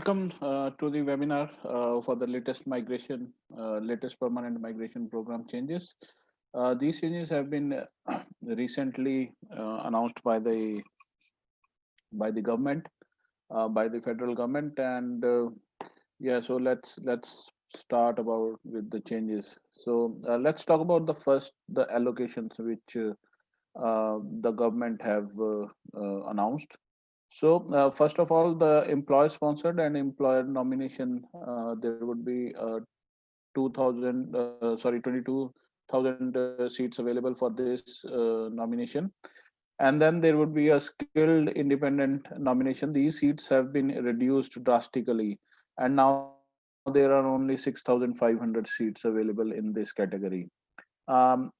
Welcome to the webinar for the latest permanent migration program changes. These changes have been recently announced by the government, by the federal government, and yeah. So let's start about with the changes. So let's talk about the allocations which the government have announced. So first of all, the employer sponsored and employer nomination, there would be 22,000 seats available for this nomination. And then there would be a skilled independent nomination. These seats have been reduced drastically. And now there are only 6,500 seats available in this category. Um,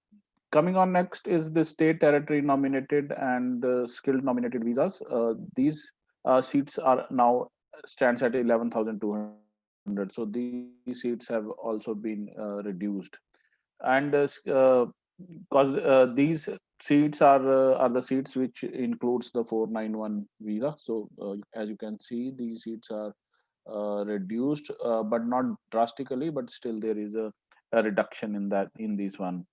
Coming on next is the state territory nominated and skilled nominated visas. These seats are now stands at 11,200. So these seats have also been reduced, and because these seats are the seats which includes the 491 visa. So as you can see, these seats are reduced, but not drastically, but still there is a reduction in that in these one.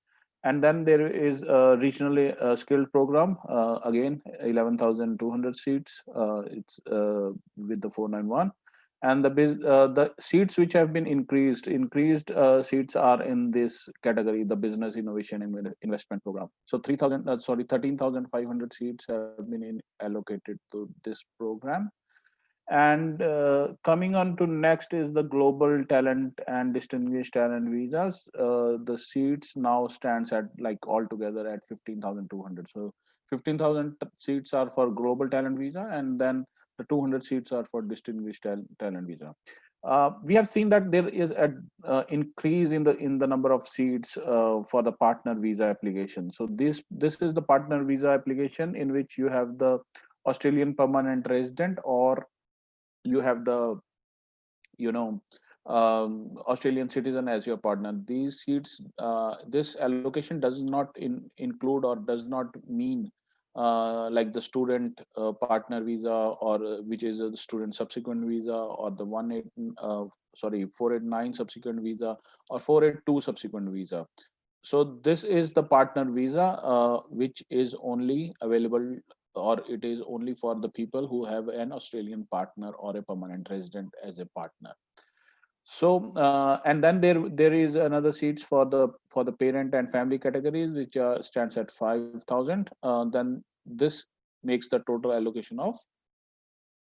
And then there is a regionally skilled program, again 11,200 seats. It's with the 491, and the seats which have been increased seats are in this category, the business innovation investment program. So 3,000 sorry 13,500 seats have been allocated to this program. And coming on to next is the global talent and distinguished talent visas. The seats now stands at like altogether at 15,200. So 15,000 seats are for global talent visa, and then the 200 seats are for distinguished talent visa. We have seen that there is a increase in the number of seats for the partner visa application. So this is the partner visa application in which you have the Australian permanent resident, or you have the you know Australian citizen as your partner. These seats, this allocation does not include or does not mean like the student partner visa, or which is the student subsequent visa, or the 489 subsequent visa, or 482 subsequent visa. So this is the partner visa, which is only available, or it is only for the people who have an Australian partner or a permanent resident as a partner. So and then there is another seats for the parent and family categories, which stands at 5,000. Then this makes the total allocation of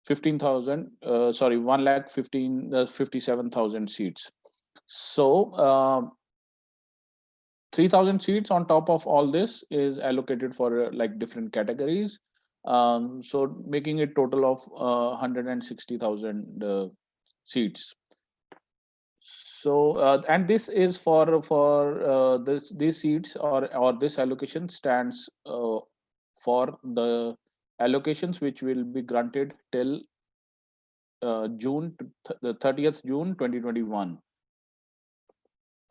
15,000. Sorry, 1,57,000 seats. So 3,000 seats on top of all this is allocated for like different categories. So making it total of 160,000 seats. So and this is for these seats, or this allocation stands for the allocations which will be granted till the 30th June 2021.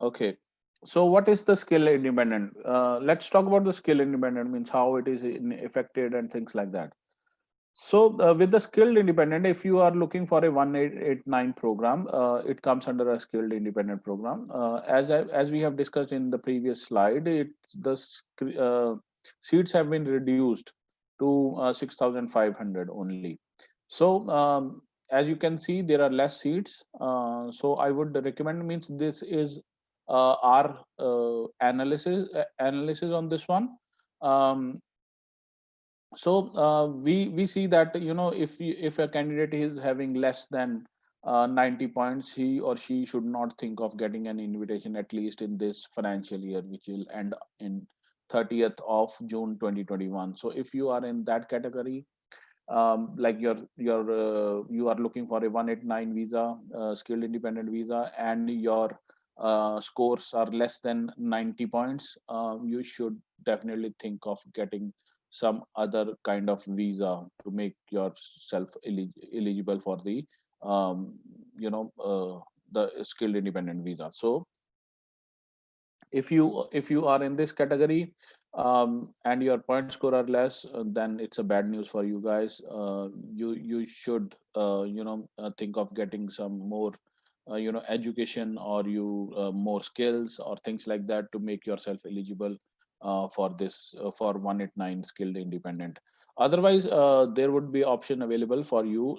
Okay. So what is the skill independent? Let's talk about the skill independent, means how it is affected and things like that. So with the skilled independent, if you are looking for a 1889 program, it comes under a skilled independent program. As we have discussed in the previous slide, seats have been reduced to 6,500 only. So as you can see, there are less seats. So I would recommend, means this is our analysis on this one. Um, so we see that, if a candidate is having less than 90 points, he or she should not think of getting an invitation, at least in this financial year, which will end in 30th of June 2021. So if you are in that category, like you are looking for a 189 visa, skilled independent visa, and your scores are less than 90 points, you should definitely think of getting some other kind of visa to make yourself eligible for the um, you know the skilled independent visa. So if you are in this category, and your point score are less, then it's a bad news for you guys. You should think of getting some more education, or you more skills or things like that to make yourself eligible for this for 189 skilled independent. Otherwise, there would be option available for you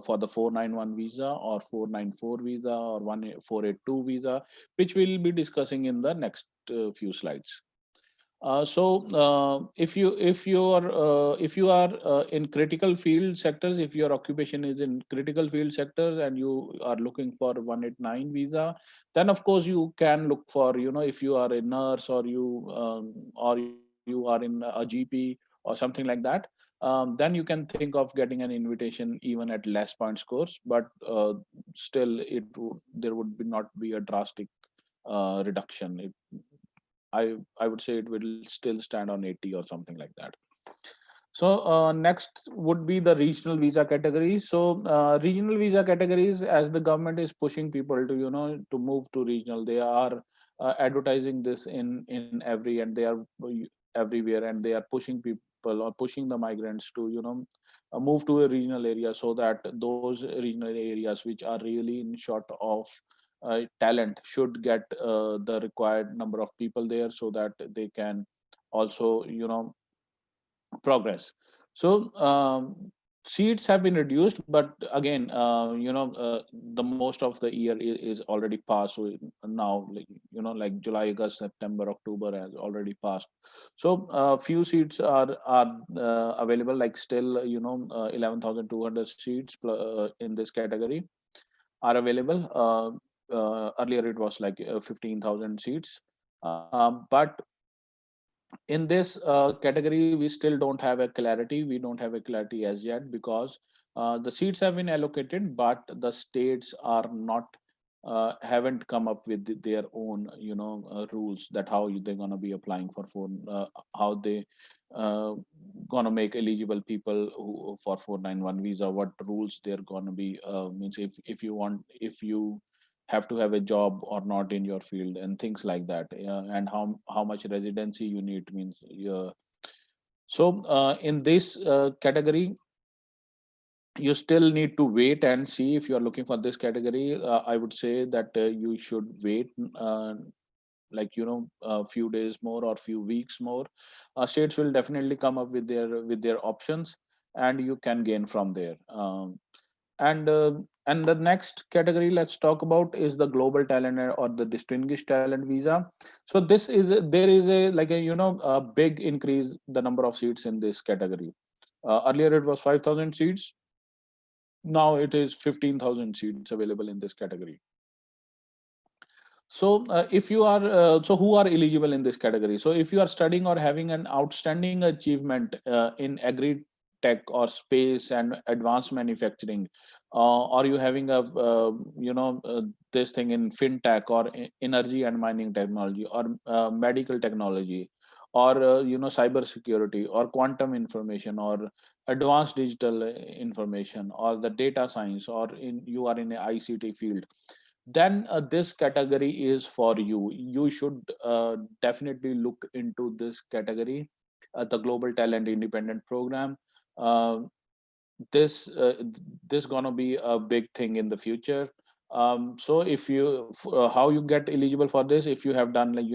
for the 491 visa or 494 visa or 482 visa, which we'll be discussing in the next few slides. If you are in critical field sectors, if your occupation is in critical field sectors and you are looking for 189 visa, then of course you can look for, if you are a nurse, or you are in a GP or something like that, then you can think of getting an invitation even at less point scores, but still there would not be a drastic reduction. I would say it will still stand on 80 or something like that. So next would be the regional visa categories. So regional visa categories, as the government is pushing people to to move to regional, they are advertising this in every, and they are everywhere, and they are pushing people or pushing the migrants to move to a regional area, so that those regional areas which are really in short of talent should get the required number of people there, so that they can also progress. So seats have been reduced, but again, the most of the year is already passed. So now, like like July, August, September, October has already passed. So few seats are available, like still 11,200 seats in this category are available. Earlier it was like 15,000 seats, but in this category we still don't have a clarity. We don't have a clarity as yet, because the seats have been allocated, but the states are not haven't come up with their own rules, that how they're going to be applying how they uh, going to make eligible people for 491 visa, what rules they're going to be means, if you have to have a job or not in your field, and things like that, and how much residency you need, means. So in this category, you still need to wait and see. If you are looking for this category, I would say that you should wait, like a few days more or few weeks more. States will definitely come up with their options, and you can gain from there. And the next category let's talk about is the global talent, or the distinguished talent visa. So there is a, like a a big increase the number of seats in this category. Earlier it was 5,000 seats, now it is 15,000 seats available in this category. So, if you are, so who are eligible in this category? So, if you are studying or having an outstanding achievement in agri tech or space and advanced manufacturing, or you having a, this thing in fintech or energy and mining technology, or medical technology, or cyber security, or quantum information, or advanced digital information, or the data science, or you are in a ICT field, then this category is for you. You should definitely look into this category, the Global Talent Independent Program. Uh, this this gonna be a big thing in the future. So if how you get eligible for this, if you have done, like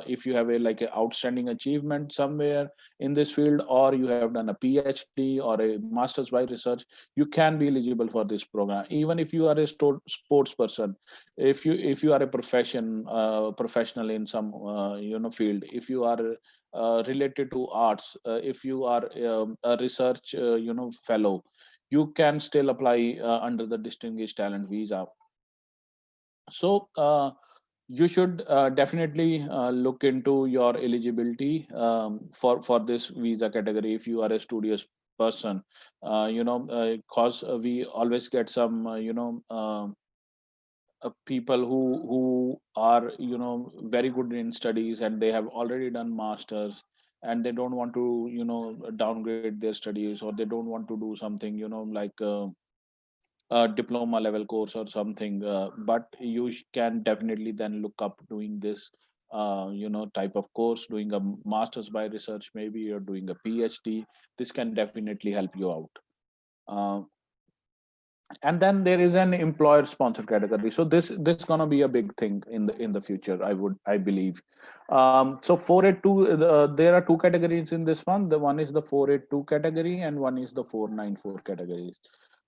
if you have a like a outstanding achievement somewhere in this field, or you have done a PhD or a master's by research, you can be eligible for this program. Even if you are a sports person, if you are a professional in some field, if you are related to arts, if you are a research fellow, you can still apply under the distinguished talent visa. So you should definitely look into your eligibility for this visa category if you are a studious person. Cause we always get some people who are very good in studies, and they have already done masters, and they don't want to downgrade their studies, or they don't want to do something like a diploma level course or something, but you can definitely then look up doing this type of course, doing a master's by research, maybe you're doing a PhD. This can definitely help you out. Uh, and then there is an employer sponsored category. So this gonna be a big thing in the future, I believe. So 482, there are two categories in this one. The one is the 482 category and one is the 494 categories.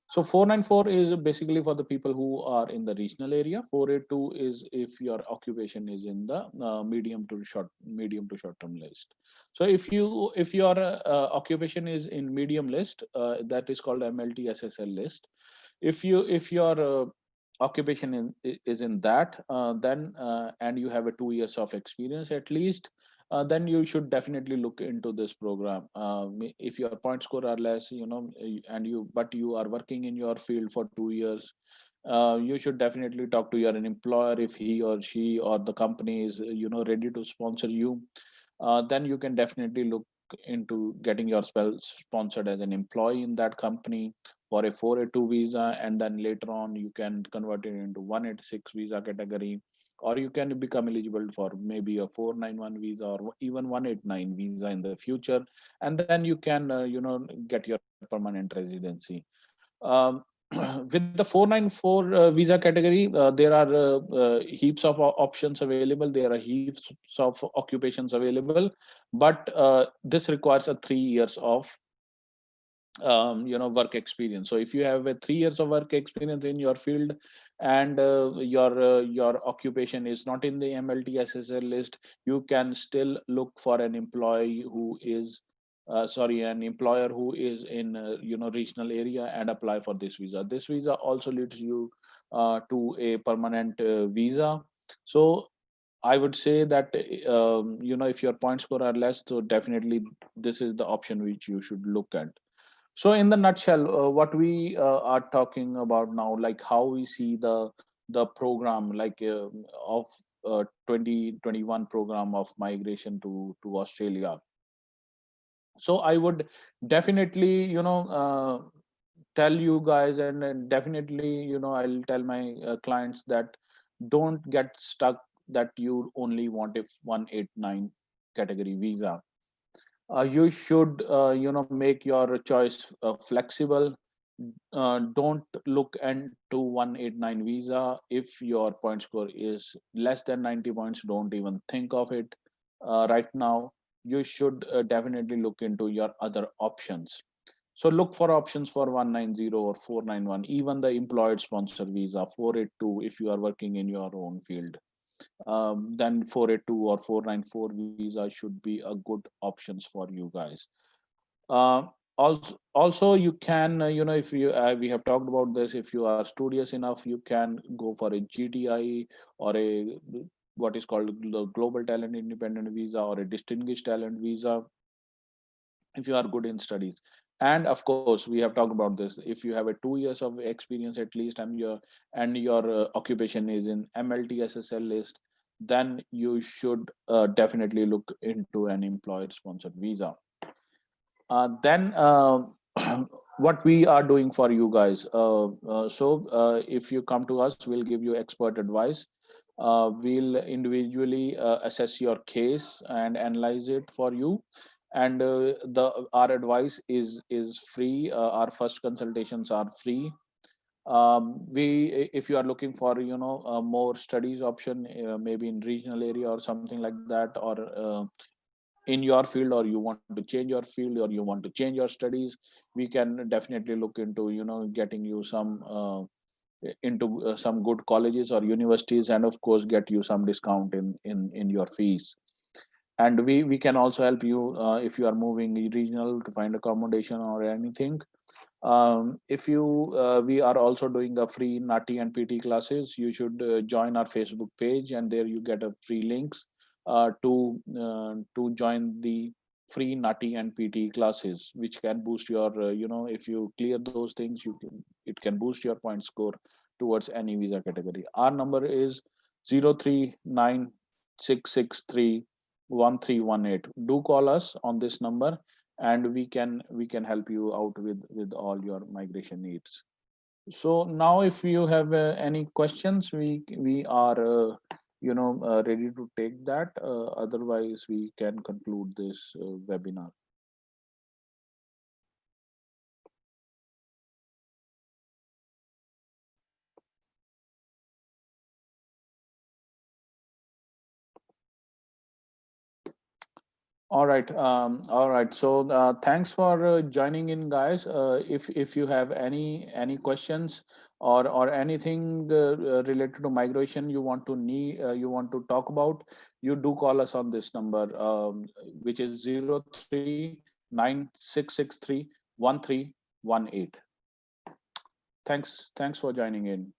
So 494 is basically for the people who are in the regional area. 482 is if your occupation is in the medium to short term list. So if your occupation is in medium list, that is called MLT SSL list. If your occupation is in that, then and you have a 2 years of experience at least, then you should definitely look into this program. If your point score are less, and you are working in your field for 2 years, you should definitely talk to your employer if he or she or the company is ready to sponsor you. Then you can definitely look into getting yourself sponsored as an employee in that company for a 482 visa, and then later on you can convert it into 186 visa category, or you can become eligible for maybe a 491 visa or even 189 visa in the future, and then you can get your permanent residency. um, with the 494 visa category, there are heaps of options available. There are heaps of occupations available, but this requires a 3 years of work experience. So if you have a 3 years of work experience in your field, and your occupation is not in the MLT SSL list, you can still look for an employee who is an employer who is in regional area and apply for this visa. This visa also leads you to a permanent visa. So I would say that if your point score are less, so definitely this is the option which you should look at. So, in the nutshell, what we are talking about now, like how we see the program, like of 2021 program of migration to Australia. So, I would definitely, tell you guys, and definitely, I'll tell my clients that don't get stuck that you only want a 189 category visa. You should make your choice flexible. Don't look into 189 visa. If your point score is less than 90 points, don't even think of it right now. You should definitely look into your other options. So look for options for 190 or 491, even the employed sponsor visa 482 if you are working in your own field. Then 482 or 494 visa should be a good options for you guys. uh, also you can if you we have talked about this, if you are studious enough, you can go for a GTI or a what is called the global talent independent visa or a distinguished talent visa if you are good in studies. And of course we have talked about this, if you have a 2 years of experience at least, and your occupation is in MLT SSL list, then you should definitely look into an employer sponsored visa. Then what we are doing for you guys, if you come to us, we'll give you expert advice. We'll individually assess your case and analyze it for you, and the our advice is free. Our first consultations are free. We If you are looking for a more studies option, maybe in regional area or something like that, or in your field, or you want to change your field, or you want to change your studies, we can definitely look into getting you some into some good colleges or universities, and of course get you some discount in your fees. And we can also help you if you are moving regional to find accommodation or anything. If you We are also doing a free Nati and PT classes. You should join our Facebook page, and there you get a free links to join the free Nati and PT classes, which can boost your if you clear those things, it can boost your point score towards any visa category. Our number is 0396631318. Do call us on this number, and we can help you out with all your migration needs. So now if you have any questions, we are ready to take that. Otherwise, we can conclude this webinar. All right. All right. So thanks for joining in, guys. If you have any questions or anything related to migration you want to talk about, you do call us on this number, which is 0396631318. Thanks for joining in.